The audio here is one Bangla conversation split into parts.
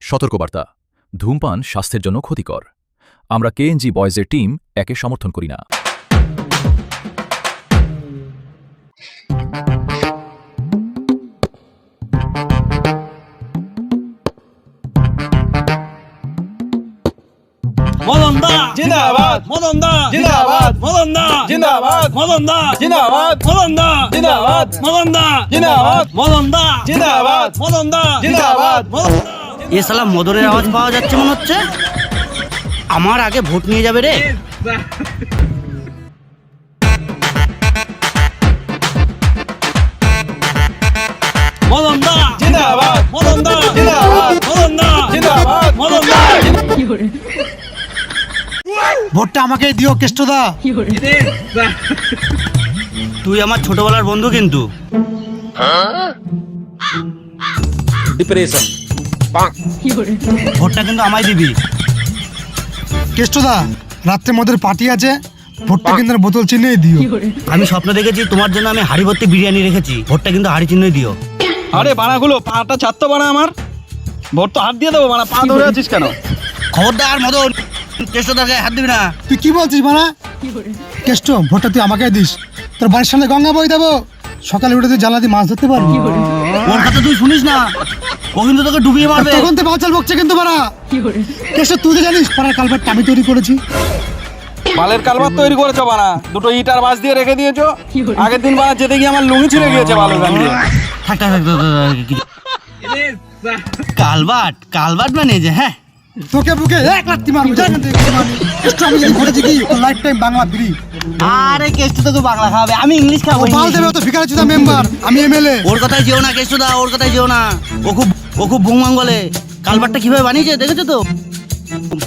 সতর্কবার্তা, ধূমপান স্বাস্থ্যের জন্য ক্ষতিকর। আমরা কেএনজি বয়েজের টিম একে সমর্থন করি না। মদনদা জিন্দাবাদ, মদনদা জিন্দাবাদ, মদনদা জিন্দাবাদ, মদনদা জিন্দাবাদ, মদনদা জিন্দাবাদ, মদনদা জিন্দাবাদ, মদনদা জিন্দাবাদ, মদনদা জিন্দাবাদ। এ শালা মদনের আওয়াজ পাওয়া যাচ্ছে মনে হচ্ছে। আমার আগে ভোট নিয়ে যাবে রে। মদনদা জিন্দাবাদ, মদনদা জিন্দাবাদ, মদনদা জিন্দাবাদ, মদনদা। ভোটটা আমাকে দিও কেষ্টদা। তুই আমার ছোটবেলার বন্ধু কিন্তু। ডিপ্রেশন ভোটটা কিন্তু আমায় দিবি। কেষ্টদা, রাত্রে মদের পার্টি আছে, ভোটটা কিন্তু আর বোতল চিহ্নেই দিও। আমি স্বপ্ন দেখেছি তোমার জন্য আমি হাড়ি ভর্তি বিরিয়ানি রেখেছি। ভোটটা কিন্তু হাড়ি চিহ্নই দিও। আরে বানাগুলো পাটা ছাড়তো বানা আমার ভোট তো হাত দিয়ে দেবো বানা, পা ধরে আছিস কেন? খবরদার মদন, কেষ্টদার গায়ে হাত দিবি না। তুই কি বলছিস বানা? কেষ্ট, ভোটটা তুই আমাকে দিস। তোর বাড়ির সামনে গঙ্গা বই দেবো, সকালে উঠে তুই জানলা দিয়ে মাছ ধরতে পারবি। ওর কথা তুই শুনিস না, ও কিন্তু তোকে ডুবিয়ে মারবে। তখন তো বাচাল বকছে কিন্তু বানা। কেষ্ট, তুই তো জানিস পাড়ার কালভারটা আমি তৈরি করেছি। বালের কালভার তৈরি করেছো বানা, দুটো ইটার বাস দিয়ে রেখে দিয়েছো। আগের দিন বানা যেতে গিয়ে আমার লুঙ্গি ছিঁড়ে গিয়েছে বালু গান দিয়ে। থাক, থাক, থাক, থাক, থাক। কালবাট কালবাট মানে যে হ্যাঁ, তোকে বুকে এক লাত্তি মারবো, জান না তুই কি মারবি। কেষ্ট, আমি যদি ভোটে জিতি লাইফ টাইম বাংলা ফ্রি। আরে কেষ্ট তো বাংলা খাবে, আমি ইংলিশ খাবো। ও বাল দেবে, ও তো ভিখারি চুদা মেম্বার, আমি এমএলএ। ওর কথাই যেও না কেষ্টদা, ওর কথাই যেও না। ও খুব ভুংমাং বলে। কালবাটটা কিভাবে বানিয়েছে দেখেছো তো?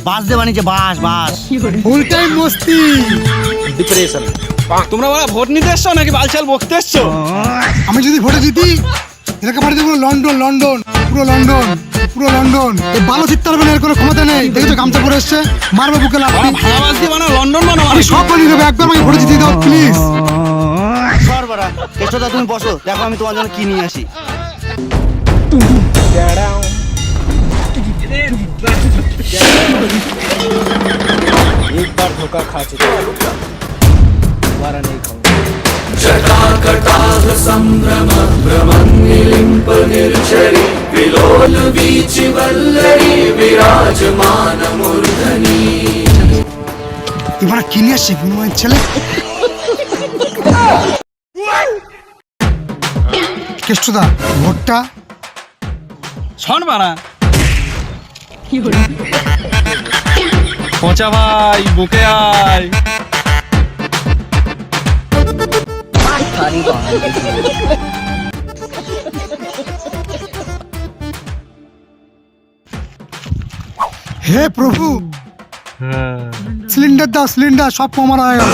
বাঁশ দিয়ে বানিয়েছে, বাঁশ বাঁশ। ফুল টাইম মস্তি। ডিপ্রেশন। তোমরা বানা ভোট নিতে এসছো নাকি বালছাল বকতে এসছো? আমি যদি ভোটে জিতি, এলাকা বাড়িতে পুরো লন্ডন লন্ডন, পুরো লন্ডন, পুরো লন্ডন। এই ভালো জিততে পারবে না, এর কোনো ক্ষমতা নেই। দেখেছো গামছা পরে এসছে, মারবো বুকে লাফি। ভাড়া বাস দিয়ে বানা লন্ডন বানা। আমি সব বানিয়ে দেবো, একবার আমাকে ভোটে জিতিয়ে দাও প্লিজ। সরবরা কেষ্টদা, তুমি বসো, দেখো আমি তোমার জন্য কি নিয়ে আসি। एक बार धोखा खा चुका है, दोबारा नहीं खाऊंगा। जटाकटाह सम्भ्रम भ्रमन्निलिम्प निर्झरि विलोल वीचिवल्लरी विराजमान मूर्धनि। এবার কি নিয়ে আসছে গুণমানের ছেলে? কেষ্টদা, ভোটটা শোন বানা পচা ভাই বুকে আয়। হে প্রভু, সিলিন্ডার দাও, সিলিন্ডার, সব কমানো হয়ে গেল।